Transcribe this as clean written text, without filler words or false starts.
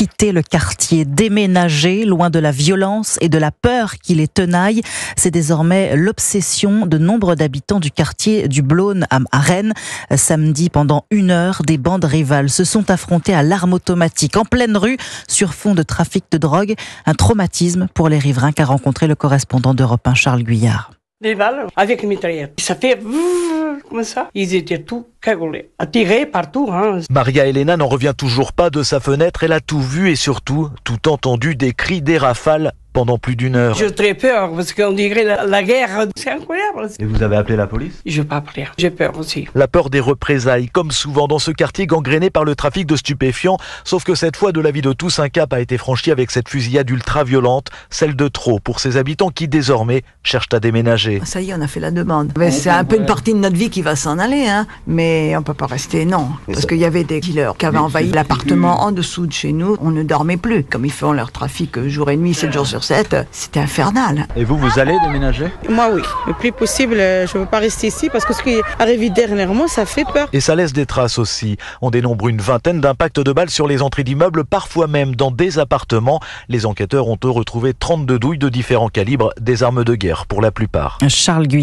quitter le quartier, déménager loin de la violence et de la peur qui les tenaille. C'est désormais l'obsession de nombre d'habitants du quartier du Blône à Rennes. Samedi, pendant 1 heure, des bandes rivales se sont affrontées à l'arme automatique en pleine rue sur fond de trafic de drogue. Un traumatisme pour les riverains qu'a rencontré le correspondant d'Europe 1, Charles Guyard. Des balles avec une mitraillette. Ça fait comme ça. Ils étaient tous cagoulés, attirés partout. Maria Elena n'en revient toujours pas de sa fenêtre. Elle a tout vu et surtout tout entendu, des cris, des rafales pendant plus d'1 heure. J'ai très peur parce qu'on dirait la guerre. C'est incroyable. Et vous avez appelé la police ? Je vais pas appeler. J'ai peur aussi. La peur des représailles, comme souvent dans ce quartier gangréné par le trafic de stupéfiants. Sauf que cette fois, de la vie de tous, un cap a été franchi avec cette fusillade ultra-violente, celle de trop pour ces habitants qui désormais cherchent à déménager. Ça y est, on a fait la demande. C'est un peu une partie de notre vie qui va s'en aller, mais on peut pas rester, non. Parce qu'il y avait des killers qui avaient envahi l'appartement en dessous de chez nous. On ne dormait plus. Comme ils font leur trafic jour et nuit, 7 jours sur 7, c'était infernal. Et vous allez déménager ? Moi, oui. Le plus possible, je ne veux pas rester ici parce que ce qui est arrivé dernièrement, ça fait peur. Et ça laisse des traces aussi. On dénombre une vingtaine d'impacts de balles sur les entrées d'immeubles, parfois même dans des appartements. Les enquêteurs ont retrouvé 32 douilles de différents calibres, des armes de guerre pour la plupart. Charles Guyard.